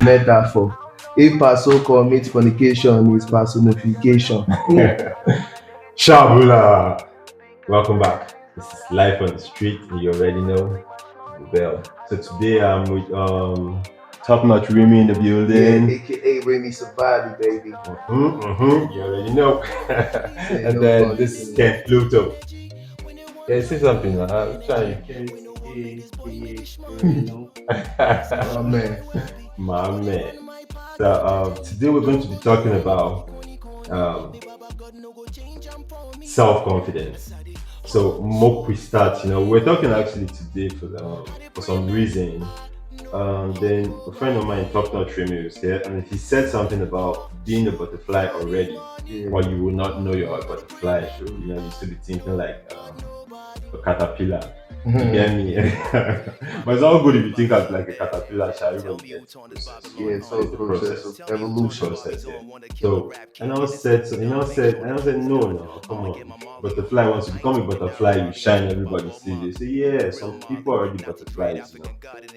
metaphor. If Paso commits fornication, is personification. Shabula! Welcome back. This is Life on the Street, and you already know the bell. So today I'm with top notch Rimi in the Yeah, building. aka Rimi SaVali, baby. You already know. Say And no then funny this is thing. Kent Pluto. Yeah, say something. I'm trying. Oh man. My man. So today we're going to be talking about um, self confidence. So, Mok, we start. We're talking actually today for some reason. Then a friend of mine, Top Notch Remy, was here, and he said something about being a butterfly already, Yeah. or you will not know you're a butterfly. So, you should be thinking like a caterpillar. You get me? But it's all good if you think of like a caterpillar, shall everybody gets the process. Yeah, so It's the process process. of evolution. Process, yeah. So, and I said, no, come on. Butterfly, once you become a butterfly, you shine, everybody sees you. Say, yeah, some people are already butterflies,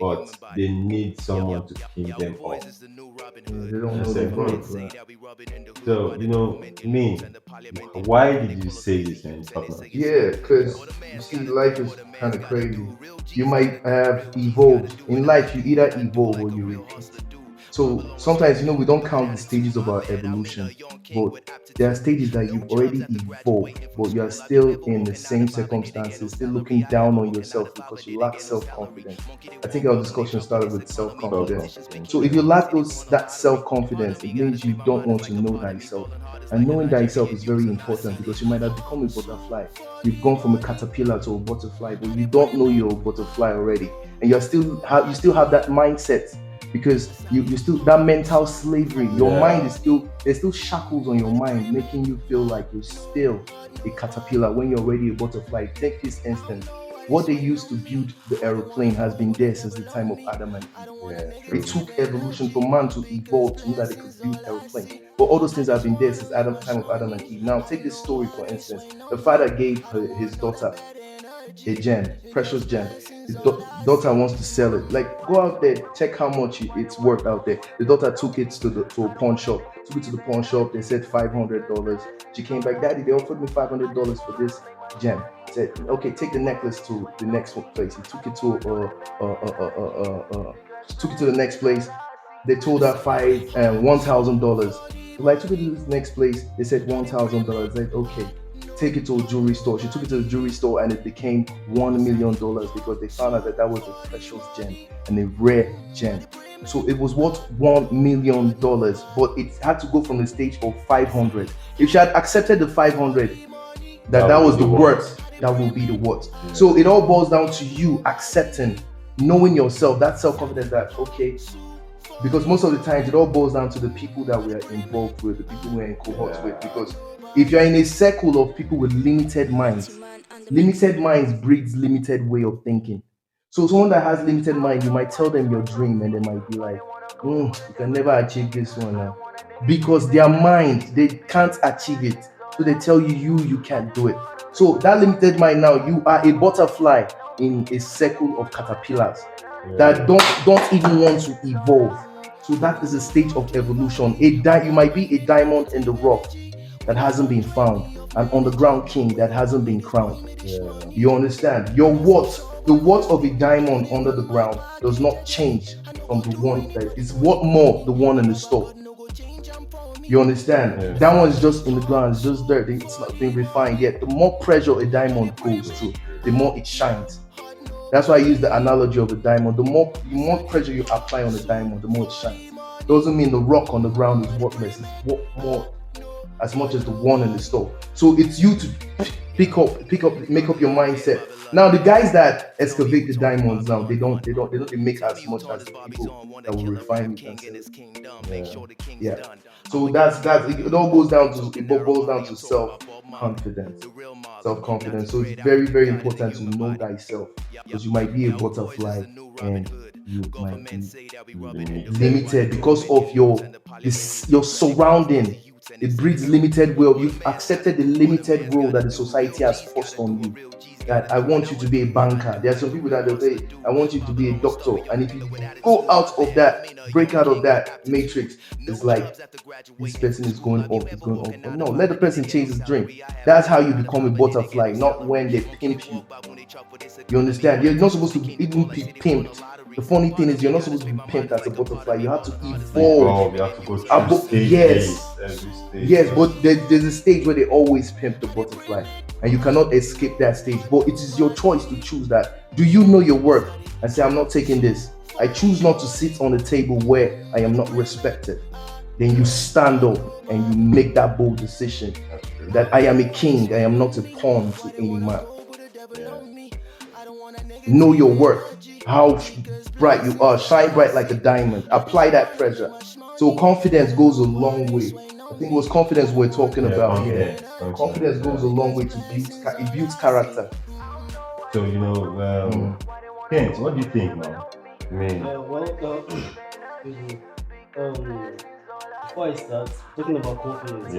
but they need someone to pin them up. Yeah, they don't And I know said, the butterfly. So, me, why did you say this, man? Top notch. Yeah, because you see, life is kind of crazy. You might have evolved. In life, you either evolve or you repeat. So sometimes, we don't count the stages of our evolution, but there are stages that you've already evolved, but you are still in the same circumstances, still looking down on yourself because you lack self-confidence. I think our discussion started with self-confidence. Self-confidence. So if you lack that self-confidence, it means you don't want to know thyself. And knowing thyself is very important because you might have become a butterfly. You've gone from a caterpillar to a butterfly, but you don't know you're a butterfly already. And you still have that mindset because you still that mental slavery. Your Yeah. mind is there's still shackles on your mind, making you feel like you're still a caterpillar when you're already a butterfly. Take this instance. What they used to build the aeroplane has been there since the time of Adam and Eve. Yeah, It took evolution for man to evolve to know that they could build aeroplane. But all those things have been there since time of Adam and Eve. Now take this story for instance. The father gave his daughter a gem, precious gem. His daughter wants to sell it. Like, go out there, check how much it's worth out there. The daughter took it to a pawn shop. Took it to the pawn shop. They said $500. She came back, Daddy. They offered me $500 for this gem. Said, okay, take the necklace to the next place. He took it to took it to the next place. They told her $1,000. Like, took it to the next place. They said $1,000. Said, okay, take it to a jewelry store. She took it to the jewelry store and it became $1 million because they found out that was a precious gem and a rare gem. So it was worth $1 million, but it had to go from the stage of 500. If she had accepted the 500, that was the worth, that will be the worth. Yeah. So it all boils down to you accepting, knowing yourself, that self-confidence that, okay, because most of the times it all boils down to the people that we are involved with, the people we're in cohorts with. Because if you're in a circle of people with limited minds breeds limited way of thinking. So someone that has limited mind, you might tell them your dream and they might be like, you can never achieve this one now. Because their mind, they can't achieve it. So they tell you can't do it. So that limited mind now, you are a butterfly in a circle of caterpillars that don't even want to evolve. So that is a stage of evolution. You might be a diamond in the rock that hasn't been found, an underground king that hasn't been crowned. Yeah. You understand? The worth of a diamond under the ground does not change from the one that is worth more, the one in the store. You understand? Yeah. That one is just in the ground, it's just dirt, it's not been refined yet. The more pressure a diamond goes through, the more it shines. That's why I use the analogy of a diamond. The more pressure you apply on the diamond, the more it shines. Doesn't mean the rock on the ground is worthless. It's worth more as much as the one in the store. So it's you to make up your mindset. Now the guys that excavate the diamonds now, they don't make as much as the people that will refine it. Yeah. So that's it all boils down to self confidence, self-confidence. So it's very, very important to know thyself because you might be a butterfly and you might be limited because of your surrounding. It breeds limited will. You've accepted the limited role that the society has forced on you. That I want you to be a banker. There are some people that they'll say, I want you to be a doctor. And if you go out of that, break out of that matrix, it's like this person is going off, is going off. But no, let the person chase his dream. That's how you become a butterfly, not when they pimp you. You understand? You're not supposed to even be pimped. The funny thing is, you're not supposed to be pimped as a butterfly. You have to evolve. You have to go through stage yes, every stage. yes, but there's a stage where they always pimp the butterfly, and you cannot escape that stage. But it is your choice to choose that. Do you know your worth and say, I'm not taking this? I choose not to sit on a table where I am not respected. Then you stand up and you make that bold decision that I am a king. I am not a pawn to any man. Know your worth, how bright you are, shine bright like a diamond, apply that pressure. So confidence goes a long way. I think it was confidence we're talking about. Confidence goes a long way to it builds character. So Kent, what do you think now? I mean, excuse me. Before I start talking about confidence,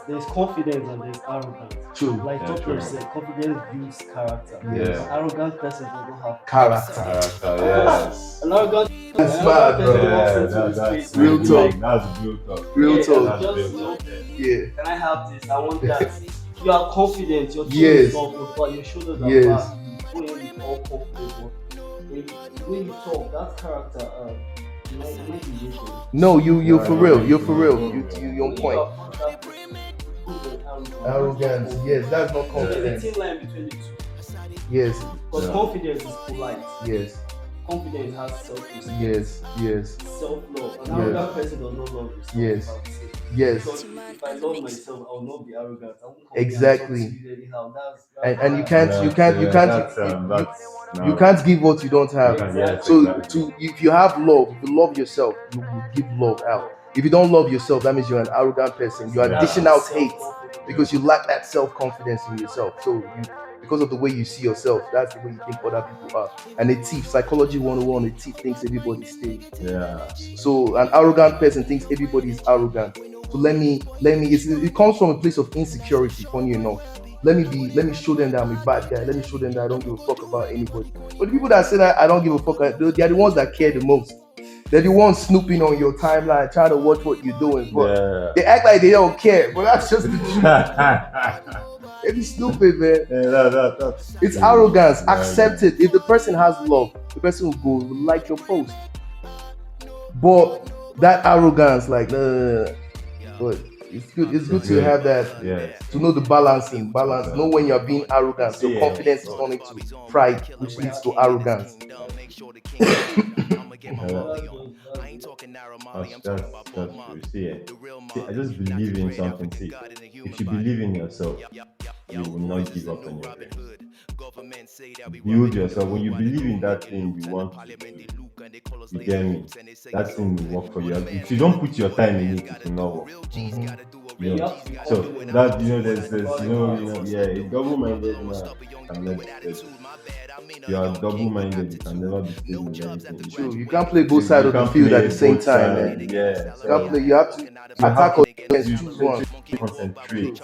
there's confidence and there's arrogance. True. Like Doctor said, confidence builds character. Yes. An arrogant person doesn't have Character. yes. An arrogant That's an bad, arrogant bro. person walks into That's his space. real talk. That's real talk. Real Yeah, talk. just, you know, Yeah. can I have this? I want that. You are confident. Your chin Yes. is up, but your shoulders are Yes. back. You go in with all confidence. When you talk, that character, you might be using. No, you're for real. You're for real. You on point. Arrogance. Yes, that's not There's a confidence. thin line between the two. Yes. Because confidence is polite. Yes. Confidence has self-respect. Yes. Self-love. An Yes. arrogant person does not love himself. Yes. I would say. Yes. Because if I love myself, I will not be arrogant. I won't come Exactly. here and talk to you anyhow. That's And you can't you can't give what you don't have. Exactly. So if you have love, if you love yourself, you will give love out. If you don't love yourself, that means you're an arrogant person. You are dishing out hate because you lack that self-confidence in yourself. So because of the way you see yourself, that's the way you think other people are. And a thief, psychology 101, a thief thinks everybody's staged. Yeah. So an arrogant person thinks everybody is arrogant. So let me it comes from a place of insecurity, funny enough. Let me show them that I'm a bad guy. Let me show them that I don't give a fuck about anybody. But the people that say that I don't give a fuck, they are the ones that care the most. They're the ones snooping on your timeline, trying to watch what you're doing. But they act like they don't care. But that's just the truth. They be stupid, man. It's arrogance. Accept it. If the person has love, the person will like your post. But that arrogance, like, but it's good to have that. Yes. To know the balance. Know when you're being arrogant. So confidence is turning to pride, which leads to arrogance. See, I just believe in something. See, if you believe in yourself, you will not give up on your dreams. Build yourself. When you believe in that thing you want to do, you get me? That thing will work for you. If you don't put your time in it will not work. You know? So that there's a double-minded man can never be stable. You are double-minded, you can never be stable in everything. True, you can't play both sides of the field at the same time, man. Yeah. You have to attack or choose one. Concentrate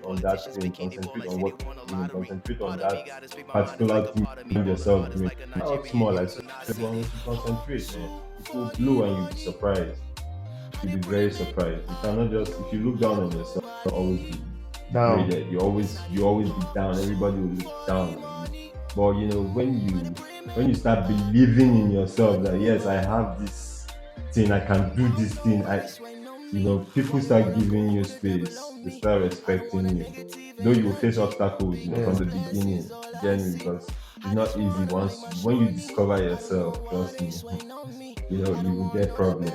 on that thing, concentrate on what you know, concentrate on that particular thing in yourself doing. Not small, like so when you concentrate, man, it will blow and you'll be surprised. You'll be very surprised. You cannot just if you look down on yourself, you'll always be Down. graded. You always be down, everybody will look down on you. But when you start believing in yourself that yes, I have this thing, I can do this thing, people start giving you space, they start respecting you. Though you will face obstacles, from the beginning, genuinely, because it's not easy. When you discover yourself, trust me, you will get problems,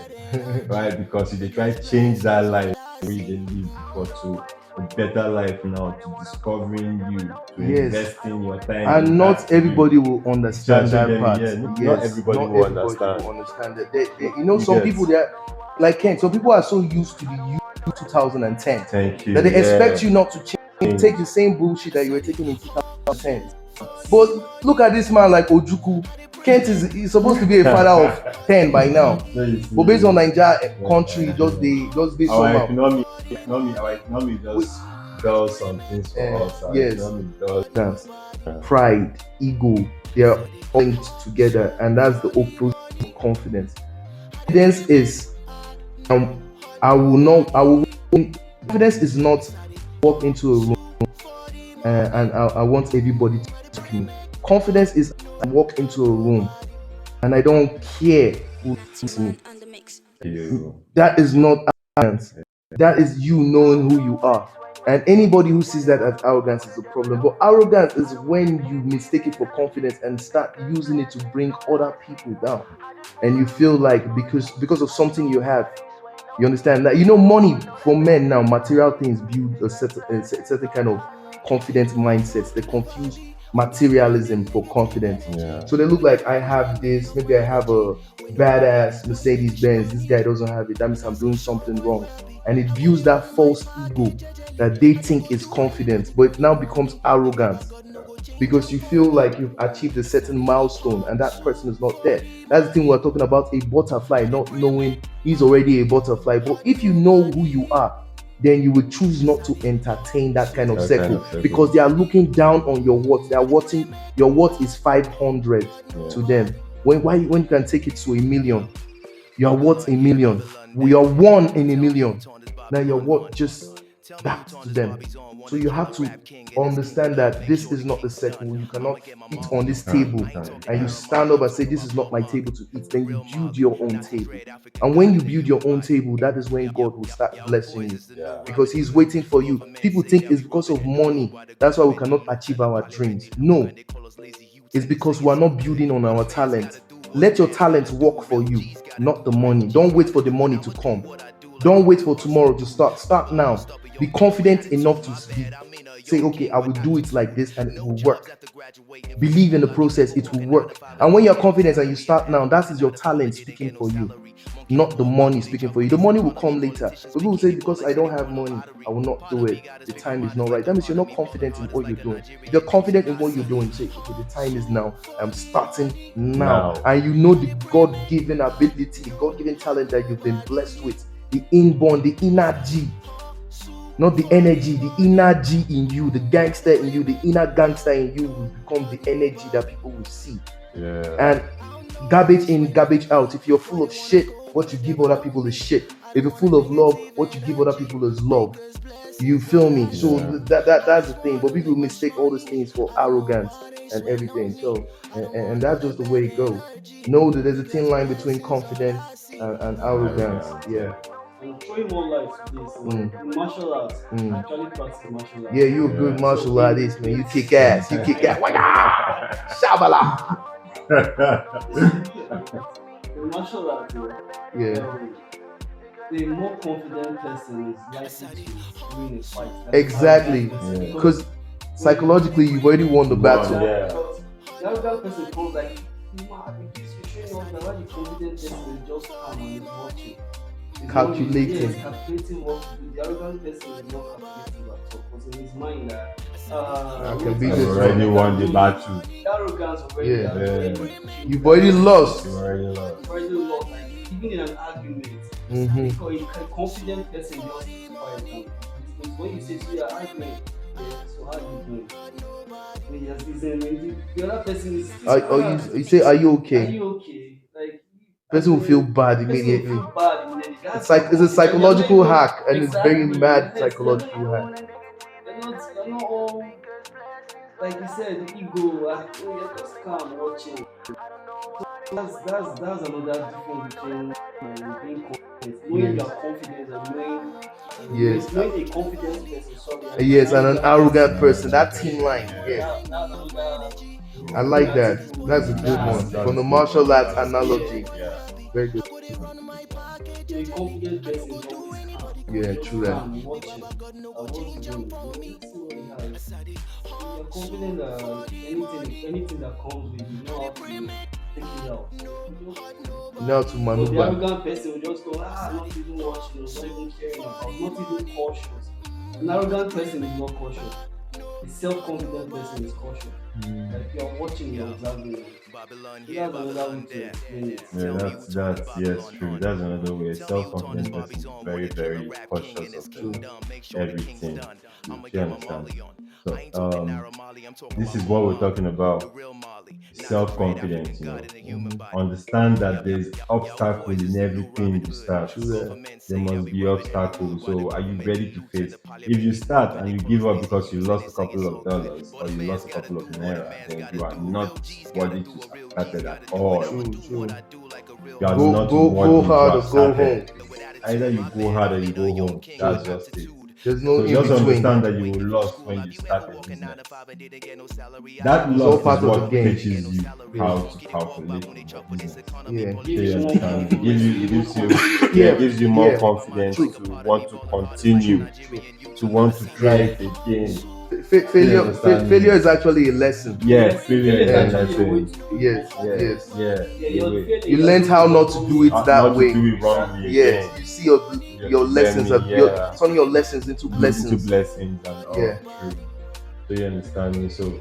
right? Because if they try to change that life where they live before to a better life now, to discovering you, to investing your time. And not everybody will understand that part. Not everybody will understand. That. Some people that, like Ken, some people are so used to the 2010. Thank you. That they expect Yeah. you not to change, take the same bullshit that you were taking in 2010. But look at this man like Ojuku. Kent is supposed to be a father of 10 by now. No, you see, But based on Nigeria yeah, country, just they our somehow. economy just does some things for us. Our Yes. economy does. That's pride, ego, they are all linked together, and that's the opposite of confidence. Confidence is I will confidence is not walk into a room and I want everybody to talk me. Confidence is I walk into a room and I don't care who sees me. You. That is not arrogance. That is you knowing who you are. And anybody who sees that as arrogance is a problem. But arrogance is when you mistake it for confidence and start using it to bring other people down. And you feel like because of something you have, you understand that money for men now, material things build a certain kind of confident mindsets. They confuse materialism for confidence. Yeah. So they look like I have this, maybe I have a badass Mercedes Benz. This guy doesn't have it. That means I'm doing something wrong. And it builds that false ego that they think is confidence, but it now becomes arrogance because you feel like you've achieved a certain milestone and that person is not there. That's the thing we're talking about, a butterfly not knowing he's already a butterfly. But if you know who you are, then you will choose not to entertain that kind of circle because they are looking down on your worth. They are watching your worth is 500 to them. When you can take it to 1,000,000, you are worth 1,000,000. We are one in 1,000,000. Now you're worth just that to them. So you have to understand that this is not the circle. You cannot eat on this table and you stand up and say, this is not my table to eat. Then you build your own table. And when you build your own table, that is when God will start blessing you because he's waiting for you. People think it's because of money. That's why we cannot achieve our dreams. No, it's because we are not building on our talent. Let your talent work for you, not the money. Don't wait for the money to come. Don't wait for tomorrow to start. Start now. Be confident enough to say, okay, I will do it like this and it will work. Believe in the process, it will work. And when you're confident and you start now, that is your talent speaking for you, not the money speaking for you. The money will come later. So people will say, because I don't have money, I will not do it. The time is not right. That means you're not confident in what you're doing. If you're confident in what you're doing, say, okay, the time is now. I'm starting now. And you know the God-given ability, the God-given talent that you've been blessed with, the inborn, the inner G. Not the energy, the inner G in you, the gangster in you, the inner gangster in you will become the energy that people will see. And garbage in, garbage out. If you're full of shit, what you give other people is shit. If you're full of love, what you give other people is love. You feel me? So that's the thing. But people mistake all these things for arrogance and everything. So and that's just the way it goes. Know that there's a thin line between confidence and arrogance. Yeah. And throwing more light to this, in martial arts, I actually practice martial arts. Yeah, you're a good martial artist, man. You kick ass. You kick ass. Shabala. In martial arts, the more confident person is likely to win a fight. Exactly. Because psychologically, you've already won the battle. The arrogant person feels like, you're showing off that why the confident person is just calm and is watching. Calculating. Calculating what to do. The arrogant person is not calculating at all. Because in his mind, I can beat I've this already one. won the battle. The arrogance already. You've already lost. You've already lost. Like, even in an argument, because a confident person just quiet down. When you say, so you're arguing, so how are you doing? The other person is you say, are you okay? Are you okay? Like, person will feel bad immediately. It's a psychological hack, and it's very mad psychological hack. They're not all, like you said, the ego. You're just calm watching. That's another difference between being confident, knowing you are confident, and knowing a confident person. Yes, and an arrogant person. That thin line. Yeah. I like that. That's a good one. From the martial arts analogy. Very good. A confident person is always calm. Yeah, true that. I'm watching. I want to do. You're confident that anything that comes with you know how to check it out. You just Now to but the maneuver. arrogant person will just go, not even watching, not even caring about, not even cautious. An arrogant person is not cautious. A self-confident person is cautious. Like you're watching, you're observing. So that's another way to explain it. Yeah, that's yes, true. That's another way. Self-confident person is very, very cautious of everything. You understand? So, this is what we're talking about. Self-confidence. Understand that there's obstacle in everything you start. True that. There must be obstacles. So, are you ready to face? If you start and you give up because you lost a couple of dollars or you lost a couple of naira, then you are not worthy to have started at all. True, true. You are Go not go go worthy to hard or have go started. home. Either you go hard or you go home. That's just it. There's no So in just between. understand that you will lost when you start a business. That It's all loss is part of the what game. teaches you Yeah. how to calculate in your business. Yeah. So Gives you you more understand? confidence to It even gives you continue. yeah, Yeah. it gives you more Yeah. confidence True. to want to continue, True. to want to try Yeah. it again. Failure, understand failure me? is actually a lesson. Yeah, Yes, failure failure is is a actually a way lesson. to Yes, improve. Yeah, yes. yeah, Yeah, the your way failure You is learned actually how to not to do it overcome that not to way. do it wrongly Yes, again. you see your You get lessons, me? your Yeah. turning your lessons into Into blessings. blessings and all. Yeah. True. So you understand me? So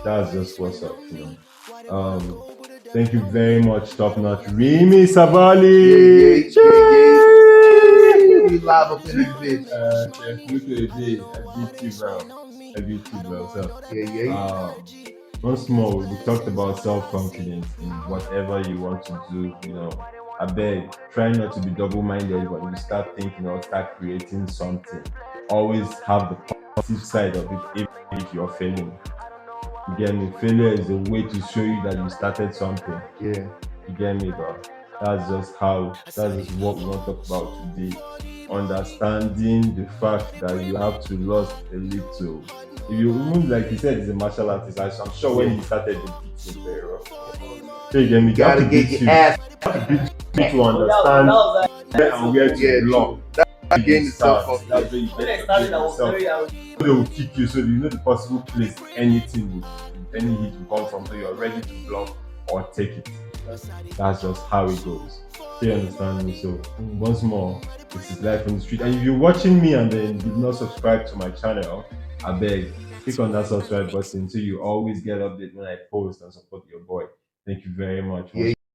that's just what's up. Thank you very much, top notch Rimi Yeah, SaVali. yeah. We live up in this bitch. Kent Pluto again. I beat you, bro. I beat you, bro. So, Yeah. once more, we talked about self-confidence in whatever you want to do. I beg, try not to be double-minded when you start thinking or start creating something. Always have the positive side of it, even if you're failing. You get me? Failure is a way to show you that you started something. Yeah. You get me, bro? That's just what we want to talk about today. Understanding the fact that you have to lost a little. If you even like you said, he's a martial artist, I'm sure when he started, he beat him very rough. So you get me? You have Gotta to get beat your you. ass. You to But that understand was where and where to Yeah, block. true. That You gain the start. self-confidence. That's where you when I get to started, build I was yourself. very arrogant. They will kick you, so you know the possible place anything any hit will come from, so you're ready to block or take it. That's just how it goes. Do you understand me? So once more, this is life on the street. And if you're watching me and then did not subscribe to my channel, I beg, click on that subscribe button so you always get updated when I post and support your boy. Thank you very much. Yeah.